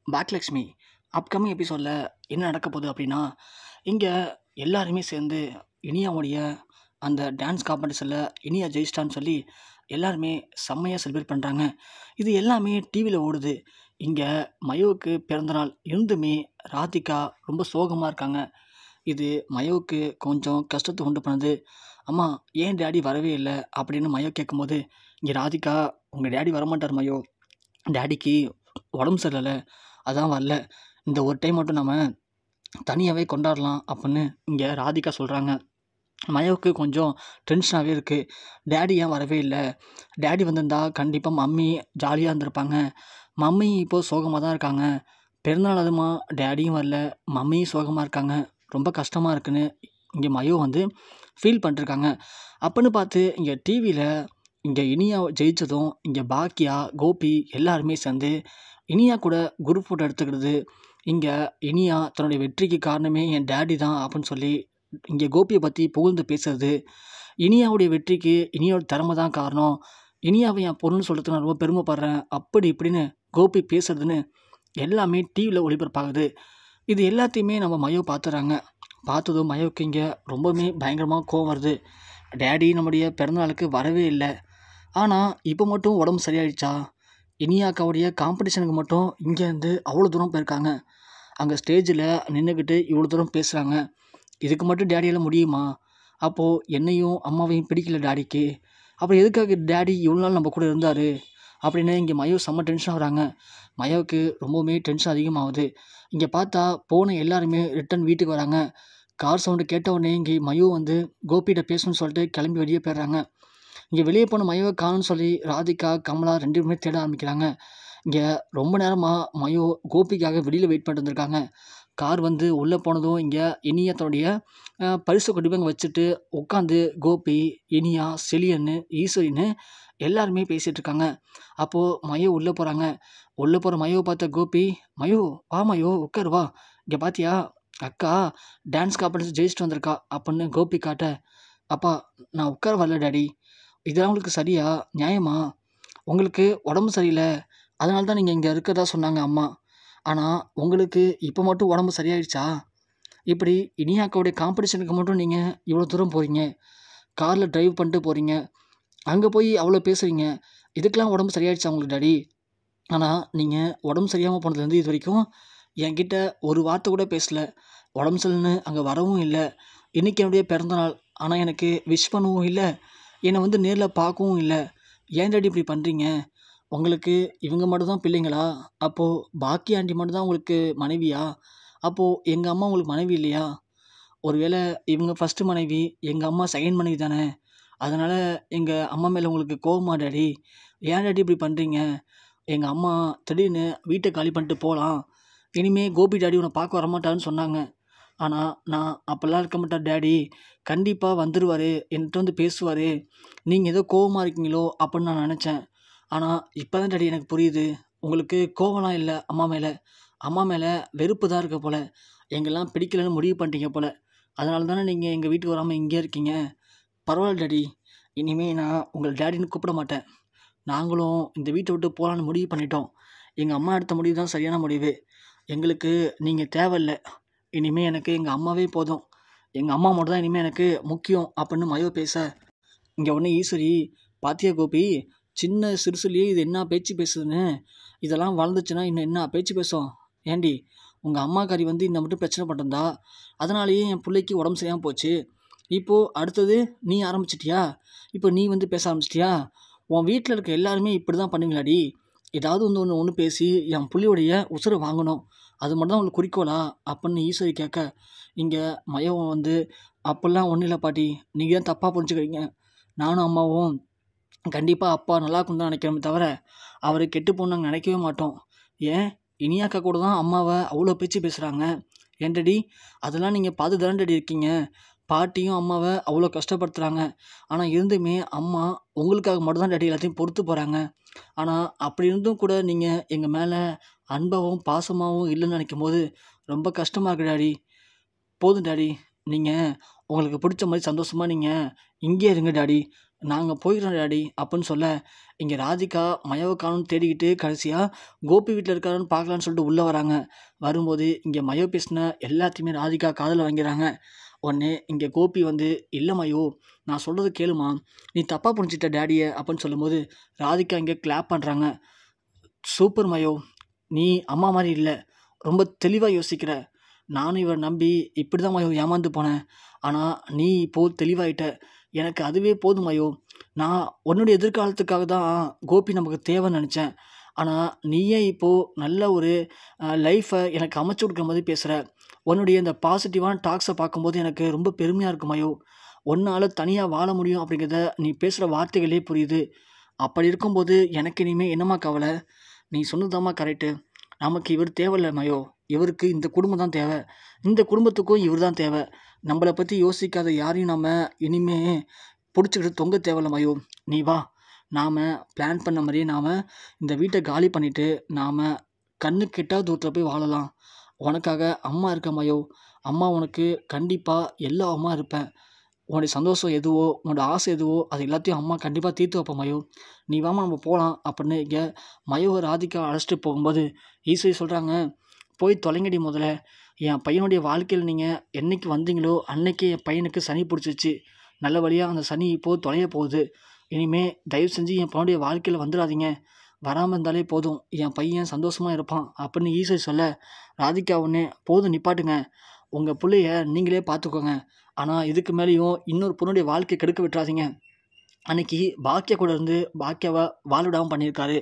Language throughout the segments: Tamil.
பாக்யலக்ஷ்மி அப்கமிங் எபிசோடில் என்ன நடக்க போகுது அப்படின்னா, இங்கே எல்லாருமே சேர்ந்து இனியாவுடைய அந்த டான்ஸ் காம்படிஷனில் இனியா ஜெயிச்சிட்டான்னு சொல்லி எல்லாருமே செம்மையாக செலிப்ரேட் பண்ணுறாங்க. இது எல்லாமே டிவியில் ஓடுது. இங்கே மயோவுக்கு பிறந்தநாள் இருந்துமே ராதிகா ரொம்ப சோகமாக இருக்காங்க. இது மயோவுக்கு கொஞ்சம் கஷ்டத்தை உண்டு பண்ணுது. அம்மா ஏன் டேடி வரவே இல்லை அப்படின்னு மயோ கேட்கும்போது, இங்கே ராதிகா உங்கள் டேடி வரமாட்டார் மயோ, டேடிக்கு உடம்பு சரியில்லை, அதான் வரல. இந்த ஒரு டைம் மட்டும் நம்ம தனியாகவே கொண்டாடலாம் அப்படின்னு இங்கே ராதிகா சொல்கிறாங்க. மயோவுக்கு கொஞ்சம் டென்ஷனாகவே இருக்குது. டேடி ஏன் வரவே இல்லை, டேடி வந்திருந்தா கண்டிப்பாக மம்மி ஜாலியாக இருந்திருப்பாங்க. மம்மி இப்போது சோகமாக தான் இருக்காங்க. பிறந்தநாள் அதுமா டேடியும் வரல, மம்மியும் சோகமாக இருக்காங்க, ரொம்ப கஷ்டமாக இருக்குன்னு இங்கே மயோ ஃபீல் பண்ணிருக்காங்க. அப்போன்னு பார்த்து இங்கே டிவியில் இங்கே இனியா ஜெயித்ததும் இங்கே பாக்கியா கோபி எல்லாருமே சேர்ந்து இனியா கூட குரூப் ஃபோட்டோ எடுத்துக்கிறது. இங்கே இனியா தன்னுடைய வெற்றிக்கு காரணமே என் டேடி தான் அப்படின்னு சொல்லி இங்கே கோபியை பற்றி புகழ்ந்து பேசுறது. இனியாவுடைய வெற்றிக்கு இனியாவோட திறமை தான் காரணம், இனியாவை என் பொருள்னு சொல்கிறதுக்கு நான் ரொம்ப பெருமைப்படுறேன் அப்படி இப்படின்னு கோபி பேசுறதுன்னு எல்லாமே டிவியில் ஒளிபரப்பாகுது. இது எல்லாத்தையுமே நம்ம மயோ பார்த்துறாங்க. பார்த்ததும் மயோவுக்கு இங்கே ரொம்பவுமே பயங்கரமாக கோவம் வருது. டேடி நம்முடைய பிறந்தநாளுக்கு வரவே இல்லை, ஆனால் இப்போ மட்டும் உடம்பு சரியாயிடுச்சா? இனியாக்காவுடைய காம்படிஷனுக்கு மட்டும் இங்கேருந்து அவ்வளோ தூரம் போயிருக்காங்க. அங்கே ஸ்டேஜில் நின்றுக்கிட்டு இவ்வளோ தூரம் பேசுகிறாங்க. இதுக்கு மட்டும் டேடியால் முடியுமா? அப்போது என்னையும் அம்மாவையும் பிடிக்கல டேடிக்கு, அப்புறம் எதுக்காக டேடி இவ்வளோ நாள் நம்ம கூட இருந்தார் அப்படின்னு இங்கே மயோ செம்ம டென்ஷன் ஆகுறாங்க. மயோவுக்கு ரொம்பவுமே டென்ஷன் அதிகமாகுது. இங்கே பார்த்தா போன எல்லாருமே ரிட்டன் வீட்டுக்கு வராங்க. கார் சவுண்டு கேட்டவுடனே இங்கே மயோ கோபிகிட்ட பேசணும்னு சொல்லிட்டு கிளம்பி வெளியே போயிடுறாங்க. இங்கே வெளியே போன மயோவை காணும்னு சொல்லி ராதிகா கமலா 2 பேருமே தேட ஆரம்பிக்கிறாங்க. இங்கே ரொம்ப நேரமாக மயோ கோபிக்காக வெளியில் வெயிட் பண்ணிட்டு வந்திருக்காங்க. கார் உள்ளே போனதும் இங்கே இனியா தன்னுடைய பரிசு கொண்டு போய் அங்கே வச்சுட்டு உட்காந்து கோபி, இனியா, செலியன்னு, ஈஸ்வரின்னு எல்லாருமே பேசிகிட்டு இருக்காங்க. அப்போது மயோ உள்ளே போகிறாங்க. உள்ளே போகிற மயோவை பார்த்த கோபி, மயோ வா மயோ உட்காரு வா, இங்கே பார்த்தியா அக்கா டான்ஸ் காம்படிஷன் ஜெயிச்சுட்டு வந்திருக்கா அப்படின்னு கோபி காட்ட, அப்பா நான் உட்கார வரல டேடி, இதெல்லாம் உங்களுக்கு சரியா நியாயமா? உங்களுக்கு உடம்பு சரியில்லை, அதனால தான் நீங்கள் இங்கே இருக்கிறதா சொன்னாங்க அம்மா, ஆனால் உங்களுக்கு இப்போ மட்டும் உடம்பு சரியாயிடுச்சா? இப்படி இனியாக்காவுடைய காம்படிஷனுக்கு மட்டும் நீங்கள் இவ்வளோ தூரம் போகிறீங்க, காரில் ட்ரைவ் பண்ணிட்டு போகிறீங்க, அங்கே போய் அவ்வளோ பேசுகிறீங்க, இதுக்கெலாம் உடம்பு சரியாயிடுச்சா உங்களுக்கு டேடி? ஆனால் நீங்கள் உடம்பு சரியாமல் போனதுலேருந்து இது வரைக்கும் என்கிட்ட ஒரு வார்த்தை கூட பேசலை, உடம்பு சரியில்லைன்னு அங்கே வரவும் இல்லை, இன்றைக்கி என்னுடைய பிறந்தநாள் ஆனால் எனக்கு விஷ் பண்ணவும் இல்லை, என்னை நேரில் பார்க்கவும் இல்லை, ஏன் டேடி இப்படி பண்ணுறீங்க? உங்களுக்கு இவங்க மட்டும்தான் பிள்ளைங்களா? அப்போது பாக்கி ஆண்டி மட்டும்தான் உங்களுக்கு மனைவியா? அப்போது எங்கள் அம்மா உங்களுக்கு மனைவி இல்லையா? ஒருவேளை இவங்க ஃபஸ்ட்டு மனைவி, எங்கள் அம்மா செகண்ட் மனைவி தானே, அதனால் எங்கள் அம்மா மேலே உங்களுக்கு கோவமா டேடி? ஏன் டேடி இப்படி பண்ணுறீங்க? எங்கள் அம்மா திடீர்னு வீட்டை காலி பண்ணிட்டு போகலாம், இனிமேல் கோபி டேடி உன்னை பார்க்க வரமாட்டாருன்னு சொன்னாங்க. ஆனால் நான் அப்போல்லாம் இருக்க மாட்டேன் டேடி, கண்டிப்பாக வந்துடுவார், என்கிட்ட பேசுவார், நீங்கள் ஏதோ கோவமாக இருக்கீங்களோ அப்படின்னு நான் நினச்சேன். ஆனால் இப்போ தான் டேடி எனக்கு புரியுது, உங்களுக்கு கோவம்லாம் இல்லை அம்மா மேலே வெறுப்பு தான் இருக்க போல், எங்கெல்லாம் பிடிக்கலன்னு முடிவு பண்ணிட்டீங்க போல், அதனால தானே நீங்கள் எங்கள் வீட்டுக்கு வராமல் இங்கே இருக்கீங்க. பரவாயில்ல டேடி, இனிமேல் நான் உங்களை டேடின்னு கூப்பிட மாட்டேன், நாங்களும் இந்த வீட்டை விட்டு போகலான்னு முடிவு பண்ணிட்டோம், எங்கள் அம்மா எடுத்த முடிவு தான் சரியான முடிவு, எங்களுக்கு நீங்கள் தேவையில்லை, இனிமேல் எனக்கு எங்கள் அம்மாவே போதும், எங்கள் அம்மா மட்டும் தான் இனிமேல் எனக்கு முக்கியம் அப்படின்னு மயோ பேச, இங்கே உடனே ஈஸ்வரி, பாத்தியா கோபி, சின்ன சிறுசுலேயே இது என்ன பேச்சு பேசுதுன்னு, இதெல்லாம் வளர்ந்துச்சுன்னா இன்னும் என்ன பேச்சு பேசும்? ஏண்டி உங்கள் அம்மாக்காரி இந்த மட்டும் பிரச்சனை பண்ணிருந்தா, அதனாலேயே என் பிள்ளைக்கு உடம்பு சரியாமல் போச்சு, இப்போது அடுத்தது நீ ஆரம்பிச்சிட்டியா, இப்போ நீ பேச ஆரம்பிச்சிட்டியா? உன் வீட்டில் இருக்க எல்லாருமே இப்படி தான் பண்ணுவீங்களாடி? ஏதாவது ஒன்று பேசி என் புள்ளியோடைய உசுரை வாங்கணும், அது மட்டும் தான் உங்களுக்கு குறிக்கோளா அப்படின்னு ஈஸ்வரி கேட்க, இங்கே மயம் அப்படிலாம் ஒன்றும் இல்லை பாட்டி, நீங்கள் தான் தப்பாக புரிஞ்சுக்கிறீங்க, நானும் அம்மாவும் கண்டிப்பாக அப்பா நல்லா இருக்குன்னு தான் நினைக்கிறோமே தவிர அவர் கெட்டு போகணுன்னு நாங்கள் நினைக்கவே மாட்டோம். ஏன் இனியாக்கா கூட தான் அம்மாவை அவ்வளோ பேச்சு பேசுகிறாங்க, ஏன் டேடி அதெல்லாம் நீங்கள் பார்த்து தானே டேடி இருக்கீங்க, பாட்டியும் அம்மாவை அவ்வளோ கஷ்டப்படுத்துகிறாங்க, ஆனால் இருந்துமே அம்மா உங்களுக்காக மட்டும்தான் டேடி எல்லாத்தையும் பொறுத்து போகிறாங்க, ஆனால் அப்படி இருந்தும் கூட நீங்கள் எங்கள் மேலே அன்பாகவும் பாசமாகவும் இல்லைன்னு நினைக்கும் போது ரொம்ப கஷ்டமாக இருக்குது டேடி. போதும் டேடி, நீங்கள் உங்களுக்கு பிடிச்ச மாதிரி சந்தோஷமாக நீங்கள் இங்கே இருங்க டேடி, நாங்கள் போயிடுறோம் டாடி அப்படின்னு சொல்ல, இங்கே ராதிகா மயோவை காணும்னு தேடிக்கிட்டு கடைசியாக கோபி வீட்டில் இருக்காருன்னு பார்க்கலான்னு சொல்லிட்டு உள்ளே வராங்க. வரும்போது இங்கே மயோ பேசின எல்லாத்தையுமே ராதிகா காதில் வாங்கிறாங்க. உடனே இங்கே கோபி வந்து, இல்லை மயோ, நான் சொல்கிறது கேளுமா, நீ தப்பாக புரிஞ்சிட்ட டேடியை அப்படின்னு சொல்லும்போது ராதிகா இங்கே கிளாப் பண்ணுறாங்க. சூப்பர் மயோ, நீ அம்மா மாதிரி இல்லை, ரொம்ப தெளிவாக யோசிக்கிற. நானும் இவரை நம்பி இப்படி தான் மயோ ஏமாந்து போனேன். ஆனால் நீ இப்போது தெளிவாயிட்ட. எனக்கு அதுவே போதும் மயோ. நான் உன்னுடைய எதிர்காலத்துக்காக தான் கோபி நமக்கு தேவைன்னு நினச்சேன். ஆனால் நீயே இப்போது நல்ல ஒரு லைஃப்பை எனக்கு அமைச்சு கொடுக்குற மாதிரி பேசுகிற. உன்னுடைய இந்த பாசிட்டிவான டாக்ஸை பார்க்கும்போது எனக்கு ரொம்ப பெருமையாக இருக்கு மயோ. உன்னால் தனியாக வாழ முடியும் அப்படிங்கிறத நீ பேசுகிற வார்த்தைகளே புரியுது. அப்படி இருக்கும்போது எனக்கு இனிமேல் என்னம்மா கவலை? நீ சொன்னதாம்மா கரெக்டு. நமக்கு இவர் தேவையில்லை மயோ. இவருக்கு இந்த குடும்பம் தான் தேவை. இந்த குடும்பத்துக்கும் இவர் தான் தேவை. நம்மளை பற்றி யோசிக்காத யாரையும் நம்ம இனிமே பிடிச்சிக்கிட்டு தொங்க தேவையில்ல மயோ. நீ வா, நாம் பிளான் பண்ண மாதிரியே நாம் இந்த வீட்டை காலி பண்ணிவிட்டு நாம் கண்ணு கெட்டாத தூரத்தில் போய் வாழலாம். உனக்காக அம்மா இருக்க மயோ. அம்மா உனக்கு கண்டிப்பாக எல்லா அம்மா இருப்பேன். உன்னுடைய சந்தோஷம் எதுவோ, உன்னோட ஆசை எதுவோ, அது எல்லாத்தையும் அம்மா கண்டிப்பாக தீர்த்து வைப்போம் மயோ. நீ வாமா நம்ம போகலாம் அப்படின்னு இங்கே மயோவை ராதிகா அழைச்சிட்டு போகும்போது ஈஸ்வரி சொல்கிறாங்க, போய் தொலைங்கடி முதல்ல. என் பையனுடைய வாழ்க்கையில் நீங்கள் என்றைக்கு வந்தீங்களோ அன்னைக்கு என் பையனுக்கு சனி பிடிச்சிச்சு. நல்ல வழியாக அந்த சனி இப்போது தொலைய போகுது. இனிமேல் தயவு செஞ்சு என் பையனுடைய வாழ்க்கையில் வந்துடாதீங்க. வராமல் இருந்தாலே போதும், என் பையன் சந்தோஷமாக இருப்பான் அப்படின்னு ஈஸ்வரி சொல்ல, ராதிகா ஒன்று, போதும் நிப்பாட்டுங்க. உங்கள் பிள்ளைய நீங்களே பார்த்துக்கோங்க. ஆனால் இதுக்கு மேலேயும் இன்னொரு பொண்ணுடைய வாழ்க்கையை கெடுக்க விட்டுறாதீங்க. அன்னைக்கு பாக்கியா கூட இருந்து பாக்கியாவை வாழவிடாமல் பண்ணியிருக்காரு.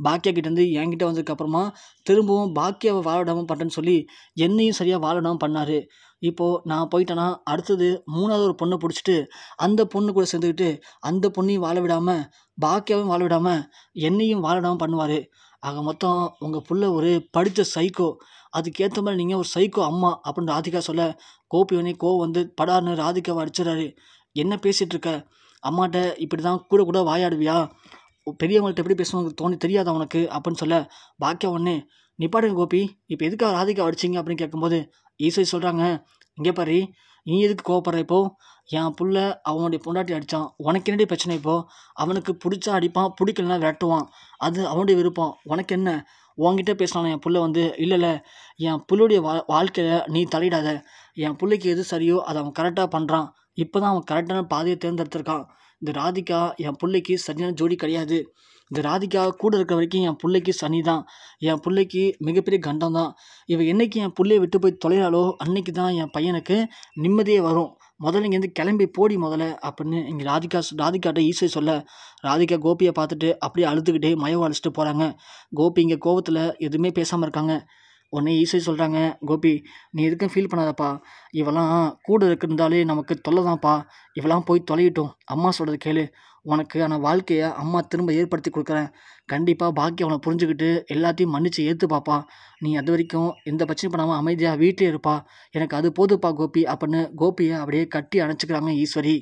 பாக்கியா கிட்டேருந்து என்கிட்ட வந்ததுக்கப்புறமா திரும்பவும் பாக்கியாவை வாழவிடாமல் பண்ணுறேன்னு சொல்லி என்னையும் சரியாக வாழவிடாமல் பண்ணார். இப்போது நான் போயிட்டேன்னா அடுத்தது 3வது ஒரு பொண்ணை பிடிச்சிட்டு அந்த பொண்ணு கூட சேர்ந்துக்கிட்டு அந்த பொண்ணையும் வாழ விடாமல், பாக்கியாவையும் வாழ விடாமல், என்னையும் வாழ விடாமல் பண்ணுவார். ஆக மொத்தம் உங்கள் புள்ள ஒரு படித்த சைக்கோ. அதுக்கேற்ற மாதிரி நீங்கள் ஒரு சைக்கோ அம்மா அப்படின்னு ராதிகா சொல்ல, கோபி கோவம் வந்து படார்னு ராதிகாவை அடிச்சிடறாரு. என்ன பேசிகிட்டு இருக்க? அம்மாட்ட இப்படி தான் கூட கூட வாயாடுவியா? பெரியவங்கள்ட்ட எப்படி பேசணும்னு தோணி தெரியாதா உனக்கு அப்படின்னு சொல்ல, பாக்கியா ஒன்று, நிப்பாடுங்க கோபி, இப்போ எதுக்காக ராதிகா அடிச்சிங்க அப்படின்னு கேட்கும்போது ஈஸ்வரி சொல்கிறாங்க, இங்கே பாரு, நீ எதுக்கு கோவப்படுற? இப்போது என் புள்ள அவனுடைய பொண்டாட்டி அடித்தான், உனக்கு என்னடி பிரச்சனை? இப்போது அவனுக்கு பிடிச்சா அடிப்பான், பிடிக்கலனா விரட்டுவான், அது அவனுடைய விருப்பம். உனக்கு என்ன? உன்கிட்ட பேசினான் என் புள்ள வந்து, இல்லை என் புள்ளுடைய வாழ்க்கையில் நீ தலையிடாத. என் பிள்ளைக்கு எது சரியோ அதை அவன் கரெக்டாக பண்ணுறான். இப்போ தான் அவன் கரெக்டான பாதையை தேர்ந்தெடுத்திருக்கான். இந்த ராதிகா என் பிள்ளைக்கு சரியான ஜோடி கிடையாது. இந்த ராதிகா கூட இருக்கிற வரைக்கும் என் பிள்ளைக்கு சனி தான். என் பிள்ளைக்கு மிகப்பெரிய கண்டம் தான். இவன் என்னைக்கு என் பிள்ளையை விட்டு போய் தொலைகிறாளோ அன்னைக்கு தான் என் பையனுக்கு நிம்மதியே வரும். முதல்ல இங்கேருந்து கிளம்பி போடி முதல்ல அப்படின்னு இங்கே ராதிகாட்ட ஈஸ்வரி சொல்ல, ராதிகா கோபியை பார்த்துட்டு அப்படியே அழுதுகிட்டே மயோவை அழைச்சிட்டு போகிறாங்க. கோபி இங்கே கோவத்தில் எதுவுமே பேசாமல் இருக்காங்க. உடனே ஈஸ்வரி சொல்கிறாங்க, கோபி நீ எதுக்கும் ஃபீல் பண்ணாதப்பா. இவெல்லாம் கூட இருக்கிறதாலே நமக்கு தொல்லை தான்ப்பா. இவெல்லாம் போய் தொலையிட்டோம். அம்மா சொல்கிறது கேளு. உனக்கு ஆனால் வாழ்க்கையை அம்மா திரும்ப ஏற்படுத்தி கொடுக்குறேன். கண்டிப்பாக பாக்கி அவனை புரிஞ்சுக்கிட்டு எல்லாத்தையும் மன்னிச்சு ஏற்றுப்பாப்பா. நீ அது வரைக்கும் எந்த பிரச்சனையும் பண்ணாமல் அமைதியாக வீட்டிலே இருப்பா. எனக்கு அது போதுப்பா கோபி அப்படின்னு கோபியை அப்படியே கட்டி அணைச்சிக்கிறாங்க ஈஸ்வரி.